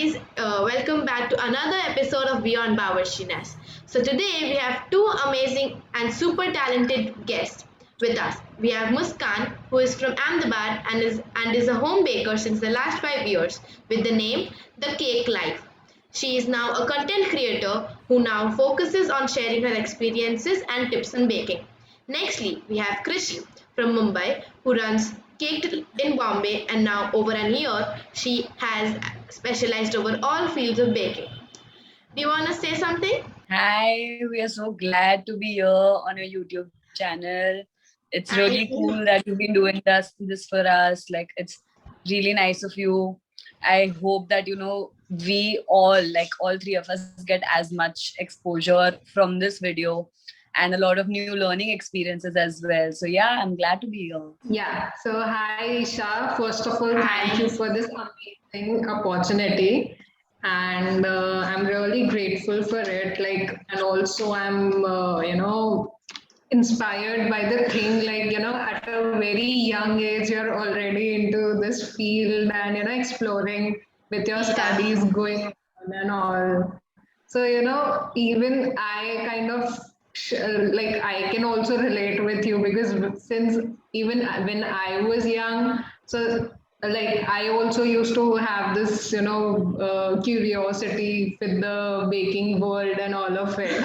guys, welcome back to another episode of Beyond BAWARCHINESS. So today we have two amazing and super talented guests with us. We have Muskaan, who is from Ahmedabad and is a home baker since the last 5 years with the name The Cake Life. She is now a content creator who now focuses on sharing her experiences and tips on baking. Nextly, we have Krishi from Mumbai who runs Cake in Bombay, and now over a year she has specialized over all fields of baking. Do you want to say something? Hi, we are so glad to be here on your YouTube channel. It's Thank really you. cool that you've been doing this for us. Like, it's really nice of you. I hope that, we all, like all three of us, get as much exposure from this video and a lot of new learning experiences as well. So, yeah, I'm glad to be here. Yeah. So hi, Shah. First of all, thank Hi. you for this amazing opportunity, and I'm really grateful for it. And also I'm, inspired by the thing. At a very young age, you're already into this field and exploring with your Yeah. studies going on and all. So, even I kind of I can also relate with you because since even when I was young, so I also used to have this, curiosity with the baking world and all of it.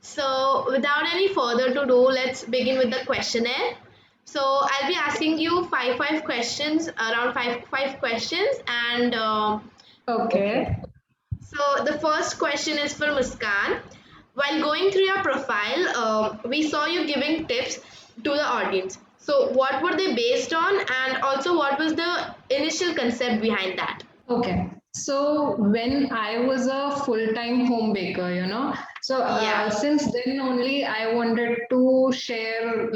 So without any further to do, let's begin with the questionnaire. So I'll be asking you five questions, around five questions, and Okay. so the first question is for Muskaan. While going through your profile, we saw you giving tips to the audience. So what were they based on, and also what was the initial concept behind that? Okay. So when I was a full-time home baker, Yeah, since then only I wanted to share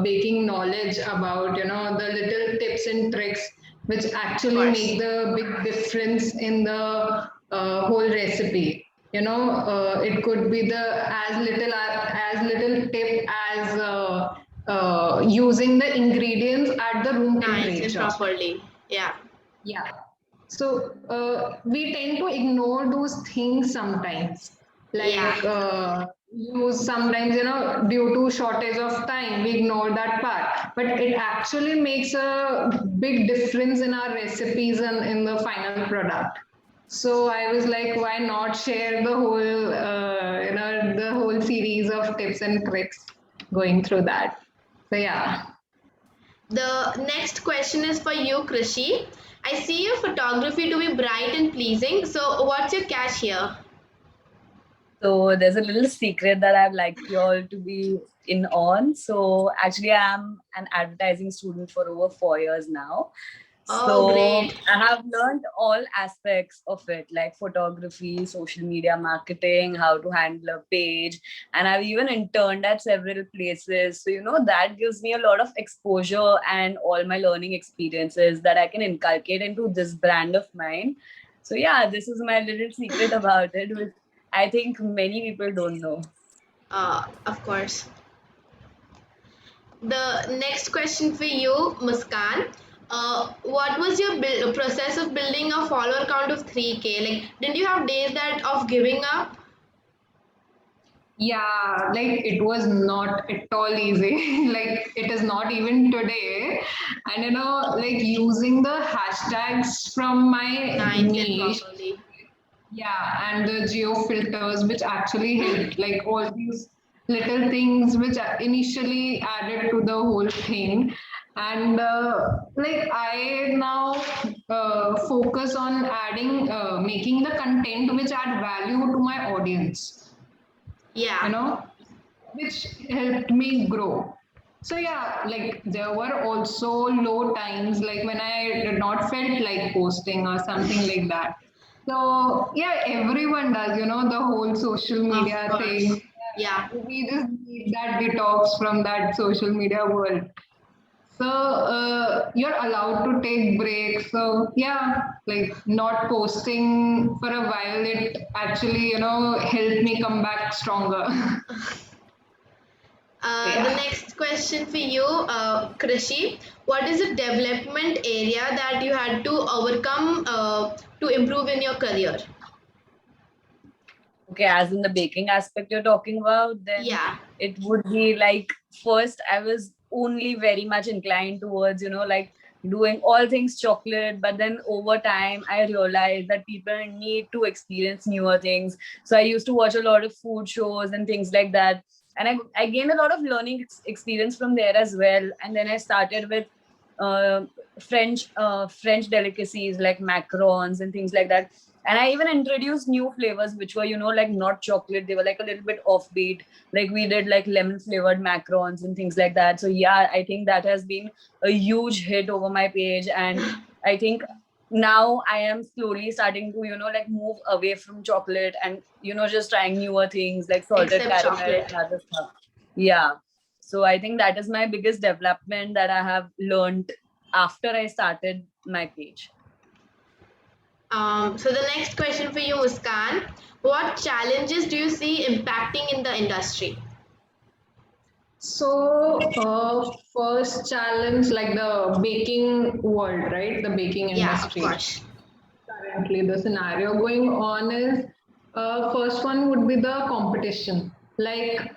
baking knowledge about, the little tips and tricks which of actually course. make the big difference in the whole recipe. It could be the as little tip as using the ingredients at the room Nice and temperature. properly. Yeah. Yeah. So we tend to ignore those things sometimes. Yeah. You sometimes, due to shortage of time, we ignore that part. But it actually makes a big difference in our recipes and in the final product. So I was like, why not share the whole, the whole series of tips and tricks going through that. So yeah. The next question is for you, Krishi. I see your photography to be bright and pleasing. So, what's your catch here? So there's a little secret that I'd like you all to be in on. So actually I'm an advertising student for over 4 years now. Oh, So great. I have learned all aspects of it, like photography, social media marketing, how to handle a page, and I've even interned at several places. So, that gives me a lot of exposure and all my learning experiences that I can inculcate into this brand of mine. So yeah, this is my little secret about it, which I think many people don't know. Of course. The next question for you, Muskaan. What was your process of building a follower count of 3K? Like, didn't you have days that of giving up? Yeah, it was not at all easy. It is not even today. And using the hashtags from my Nice and niche, properly. yeah, and the geo filters, which actually helped, all these little things which initially added to the whole thing. And I now focus on making the content which add value to my audience, you Yeah. know, which helped me grow. So yeah, there were also low times when I did not felt like posting or something like that. So yeah, everyone does, the whole social Of media course. thing. Yeah. We just need that detox from that social media world. So you're allowed to take breaks. So yeah, not posting for a while, it actually, helped me come back stronger. The Yeah. next question for you, Krishi. What is the development area that you had to overcome to improve in your career? Okay, as in the baking aspect you're talking about, then Yeah. it would be like, first I was only very much inclined towards, like doing all things chocolate, but then over time I realized that people need to experience newer things. So I used to watch a lot of food shows and things like that. And I gained a lot of learning experience from there as well. And then I started with uh, French delicacies like macarons and things like that. And I even introduced new flavors which were, like not chocolate. They were like a little bit offbeat. Like we did like lemon flavored macarons and things like that. So yeah, I think that has been a huge hit over my page. And I think now I am slowly starting to, like move away from chocolate and, just trying newer things like salted Except caramel chocolate. and other stuff. Yeah. So I think that is my biggest development that I have learned after I started my page. So the next question for you, Muskan. What challenges do you see impacting in the industry? So, first challenge, like the baking world, right? The baking Yeah, of industry. course. Currently, the scenario going on is, first one would be the competition. Like,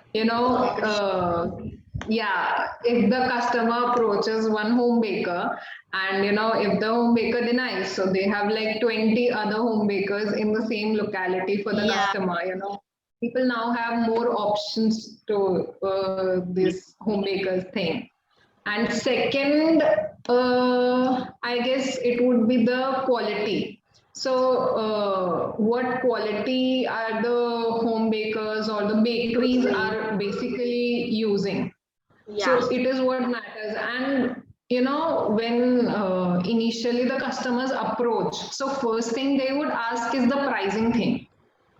yeah, if the customer approaches one home baker, and if the home baker denies, so they have like 20 other home bakers in the same locality for the Yeah, customer. People now have more options to this home bakers thing. And second, I guess it would be the quality. So, what quality are the home bakers or the bakeries using. are basically using? Yeah, So, it is what matters. And when initially the customers approach, so first thing they would ask is the pricing thing.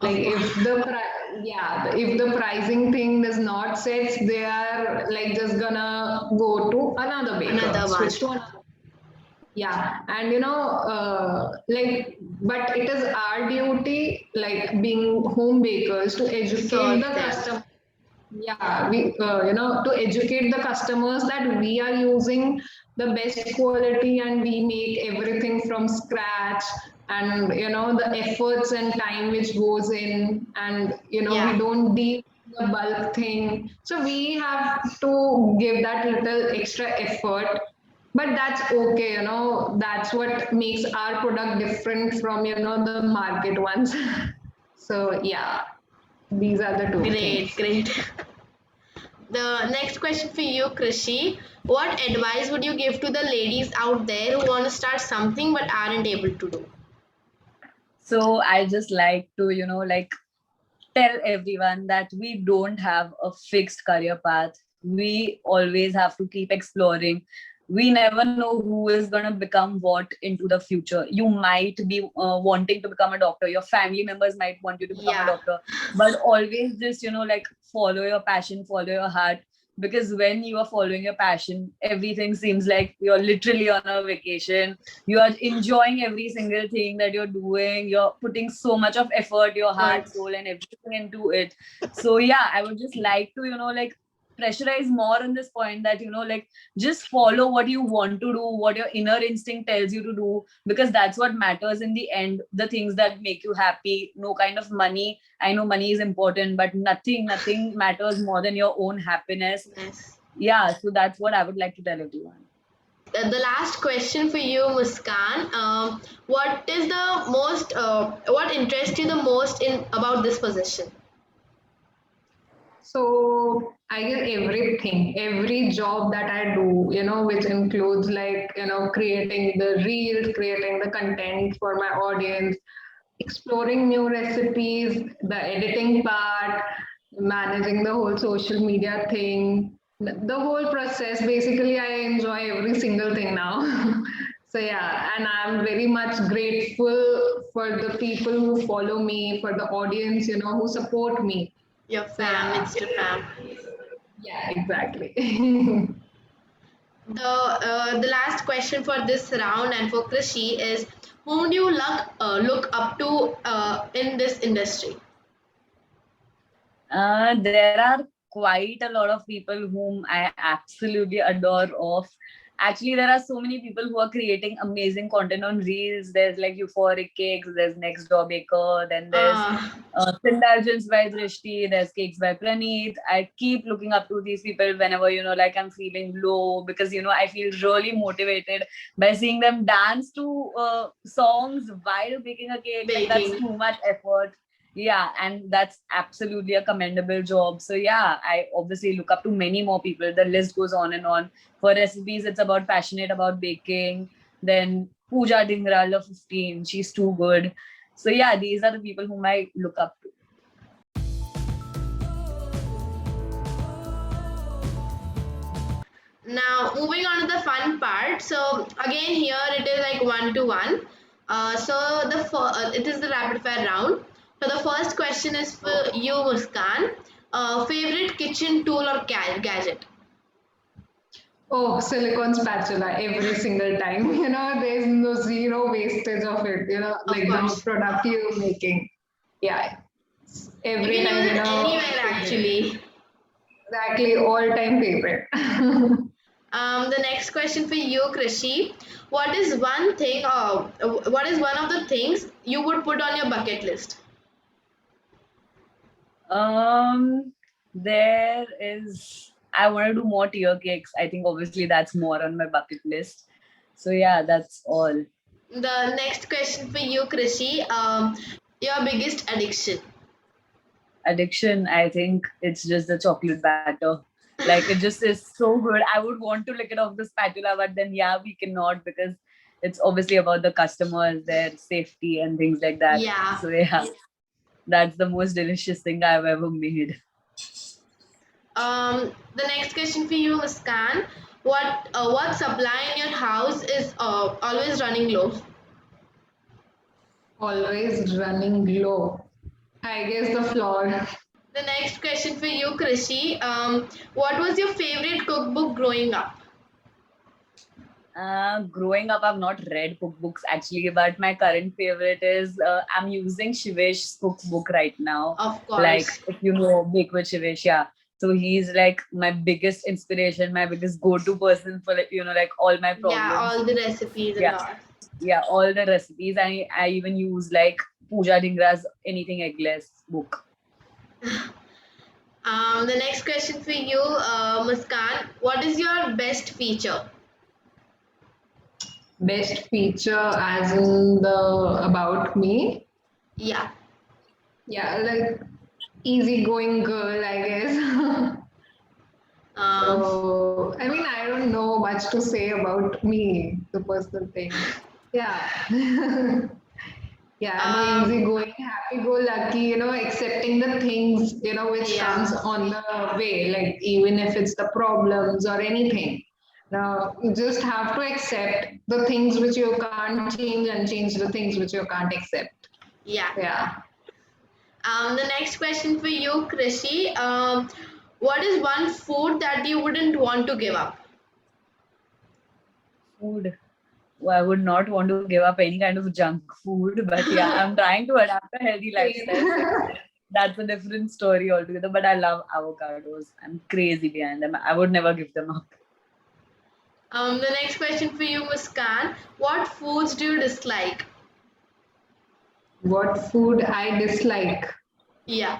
Like of course. yeah, if the pricing thing does not set, they are like just gonna go to another baker, Another one. switch to another. Yeah, and like, but it is our duty, like being home bakers, to educate Serve the them. customer. Yeah, we to educate the customers that we are using the best quality and we make everything from scratch, and the efforts and time which goes in, and we Yeah, don't deal with the bulk thing, so we have to give that little extra effort. But that's okay, that's what makes our product different from the market ones. So yeah, these are the two great, things. great. The next question for you, Krishi. What advice would you give to the ladies out there who want to start something but aren't able to do? So I just like to, like tell everyone that we don't have a fixed career path. We always have to keep exploring. We never know who is going to become what into the future. You might be wanting to become a doctor. Your family members might want you to become a Yeah, doctor. But always just, like follow your passion, follow your heart. Because when you are following your passion, everything seems like you're literally on a vacation. You are enjoying every single thing that you're doing. You're putting so much of effort, your heart, but soul, and everything into it. So yeah, I would just like to, like pressurize more on this point that, like just follow what you want to do, what your inner instinct tells you to do, because that's what matters in the end. The things that make you happy. No kind of money. I know money is important, but nothing matters more than your own happiness. yes. Yeah, so that's what I would like to tell everyone. The last question for you, Muskan. What is the most? What interests you the most in about this position? So I guess everything, every job that I do, which includes like, creating the reels, creating the content for my audience, exploring new recipes, the editing part, managing the whole social media thing, the whole process. Basically, I enjoy every single thing now. So yeah, and I'm very much grateful for the people who follow me, for the audience, who support me. Your So fam, yeah, it's the fam. yeah, exactly. The last question for this round and for Krishi is, whom do you look up to in this industry? There are quite a lot of people whom I absolutely adore of. Actually, there are so many people who are creating amazing content on Reels. There's like Euphoric Cakes, there's Next Door Baker, then there's Indulgence by Drishti, there's Cakes by Praneeth. I keep looking up to these people whenever, like I'm feeling low, because, I feel really motivated by seeing them dance to songs while baking a cake. Like, that's Baking. too much effort. Yeah, and that's absolutely a commendable job. So yeah, I obviously look up to many more people. The list goes on and on. For recipes, it's about passionate about baking. Then Pooja Dhingra, love 15, she's too good. So yeah, these are the people whom I look up to. Now, moving on to the fun part. So again, here it is like 1-to-1. It is the rapid fire round. So the first question is for you, Muskaan. Favorite kitchen tool or gadget? Oh, silicone spatula every single time. There's no zero wastage of it. Like course. the product you're making. Yeah. You Every can time, use it anywhere actually. Exactly, all-time favorite. The next question for you, Krishi. What is one of the things you would put on your bucket list? There is. I want to do more tier cakes. I think obviously that's more on my bucket list. So yeah, that's all. The next question for you, Krishi. Your biggest addiction? Addiction, I think it's just the chocolate batter. Like, it just is so good. I would want to lick it off the spatula, but then yeah, we cannot, because it's obviously about the customers, their safety and things like that. Yeah. So yeah, that's the most delicious thing I've ever made. The next question for you, Muskaan. What supply in your house is always running low? Always running low. I guess the floor. The next question for you, Krishi. What was your favorite cookbook growing up? Growing up, I've not read cookbooks actually, but my current favorite is I'm using Shivesh's cookbook right now. Of course. Like, if you know Bake with Shivesh, yeah. So he's like my biggest inspiration, my biggest go-to person for like all my problems. Yeah, all the recipes and all. Yeah, all the recipes. I even use like Pooja Dhingra's Anything Eggless book. The next question for you, Muskaan. What is your best feature? Best feature as in the about me? Yeah. Yeah, like easygoing girl, I guess. So, I mean, I don't know much to say about me, the personal thing. Yeah. Yeah, I'm easygoing, happy-go-lucky, accepting the things, which comes on the way, like even if it's the problems or anything. Now, you just have to accept the things which you can't change and change the things which you can't accept. Yeah. Yeah. The next question for you, Krishi. What is one food that you wouldn't want to give up? Food. Well, I would not want to give up any kind of junk food, but yeah, I'm trying to adapt a healthy lifestyle. So that's a different story altogether. But I love avocados. I'm crazy behind them. I would never give them up. The next question for you, Muskaan. What foods do you dislike? What food I dislike? Yeah.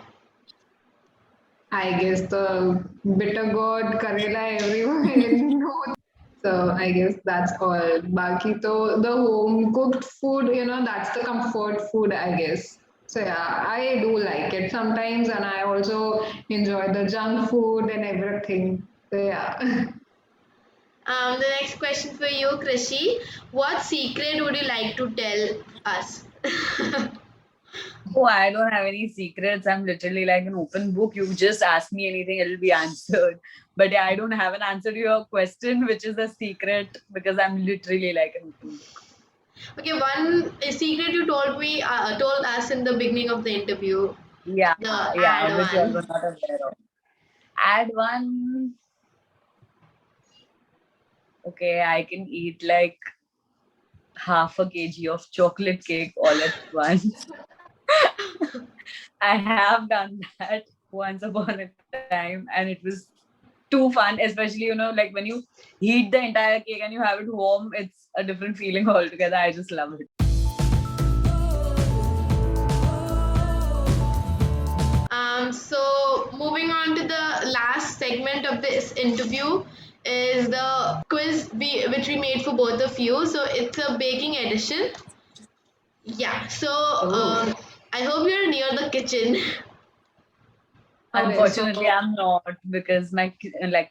I guess the bitter gourd, karela, everyone knows. So I guess that's all. Baki to the home cooked food, that's the comfort food, I guess. So yeah, I do like it sometimes, and I also enjoy the junk food and everything. So yeah. The next question for you, Krishi. What secret would you like to tell us? Oh, I don't have any secrets. I'm literally like an open book. You just ask me anything, it'll be answered. But yeah, I don't have an answer to your question, which is a secret, because I'm literally like an open book. Okay, a secret you told us in the beginning of the interview. Yeah, obviously I one. was not aware of. Add one. Okay, I can eat like half a kg of chocolate cake all at once. I have done that. once upon a time, and it was too fun, especially, like when you heat the entire cake and you have it warm, it's a different feeling altogether. I just love it. So moving on to the last segment of this interview is the quiz which we made for both of you. So it's a baking edition. Yeah. So I hope you're near the kitchen. Unfortunately, I'm not, because my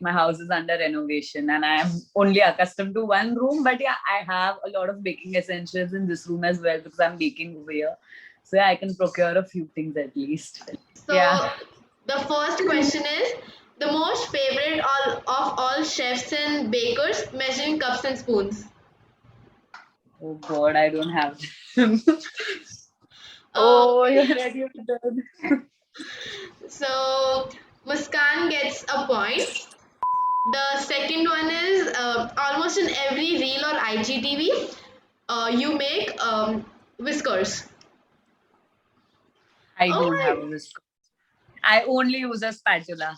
house is under renovation and I am only accustomed to one room. But yeah, I have a lot of baking essentials in this room as well because I'm baking over here. So yeah, I can procure a few things at least. So the first question is the most favorite of all chefs and bakers measuring cups and spoons. Oh God, I don't have them. Oh, you're ready with that. So Muskaan gets a point. The second one is almost in every reel or IGTV, you make whiskers. I don't have a whisker. I only use a spatula.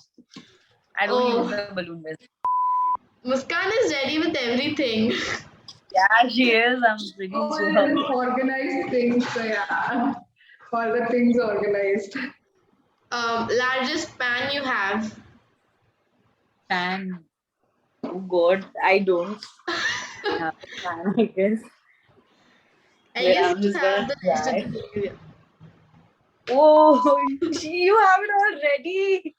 I don't use the balloon whisk. Muskaan is ready with everything. Yeah, she is. I'm pretty sure. Organized things, so yeah. All the things organized. Largest pan you have. Pan. Oh God, I don't have a pan, I guess. I Wait, guess I'm just have gonna the rest of try. the video. Oh, you have it already.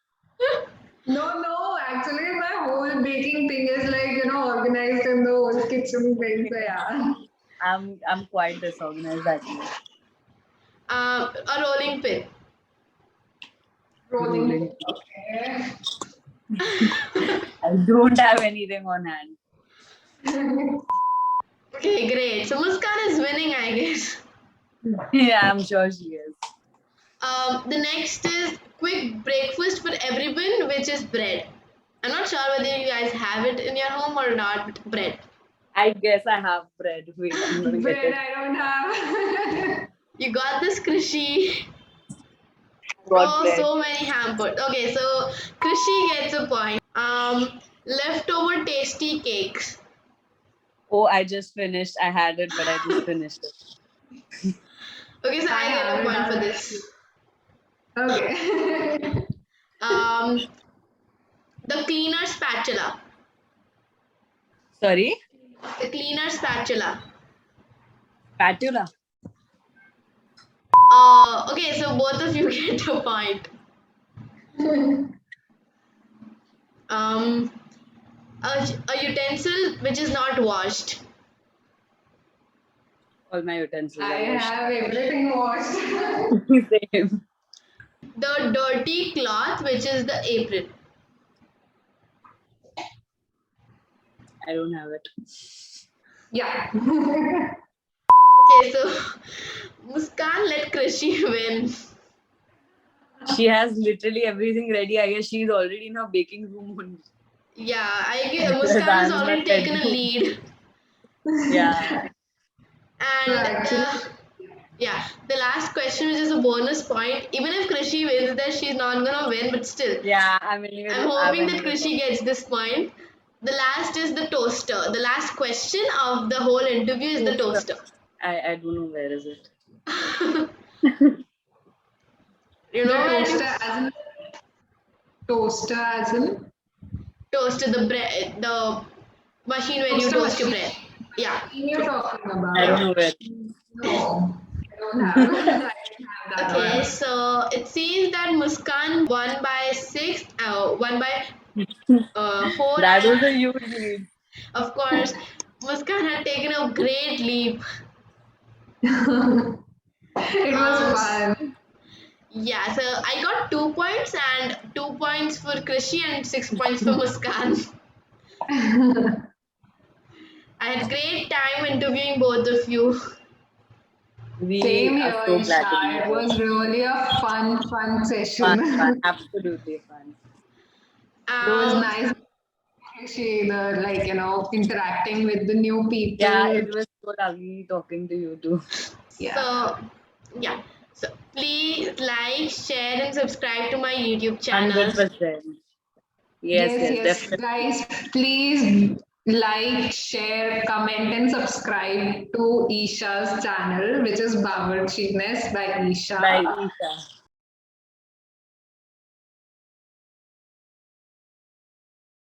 No, actually my whole baking thing is organized in the whole kitchen thing, so yeah. I'm quite disorganized actually. A rolling pin. Rolling. Okay. I don't have anything on hand. Okay, great. So Muskaan is winning, I guess. Yeah, I'm sure she is. The next is quick breakfast for everyone, which is bread. I'm not sure whether you guys have it in your home or not, but bread. I guess I have bread. Wait, I'm gonna get Bread it. I don't have. You got this, Krishi. Got bread. So many hampered. Okay, so Krishi gets a point. Leftover tasty cakes. Oh, I just finished. I had it, but I just finished it. Okay, so I get a point for this. Okay. The cleaner spatula. Sorry? The cleaner spatula. Spatula. Okay, so both of you get a point. A utensil which is not washed. All my utensils I are washed. have everything washed. Same. The dirty cloth which is the apron. I don't have it. Yeah. Okay, so Muskaan let Krishi win. She has literally everything ready. I guess she's already in her baking room only. Yeah, I guess Muskaan has already taken a lead. Yeah. And yeah, the last question, which is a bonus point. Even if Krishi wins that, she's not gonna win, but still. Yeah, I'm hoping that Krishi gets this point. The last is the toaster. The last question of the whole interview is the toaster. I don't know where is it. You know, toaster as in toaster, the bread, the machine where you toast your bread. Yeah. You're talking about. I don't know where. No, I don't have. I don't have that. Okay, so it seems that Muskaan won by 6, won by 4. That was a huge lead. Of course, Muskaan had taken a great leap. It was fun. Yeah, so I got 2 points and 2 points for Krishi and 6 points for Muskaan. I had great time interviewing both of you. Same here, so Shah. It was really a fun session. Fun, absolutely fun. It was nice. Interacting with the new people. Yeah, it was so lovely talking to you too. Yeah. So, yeah. So please like, share, and subscribe to my YouTube channel. 100%. Yes, yes, Yes, definitely. guys, please like, share, comment, and subscribe to Isha's channel, which is Bawarchiness by By Isha. Isha.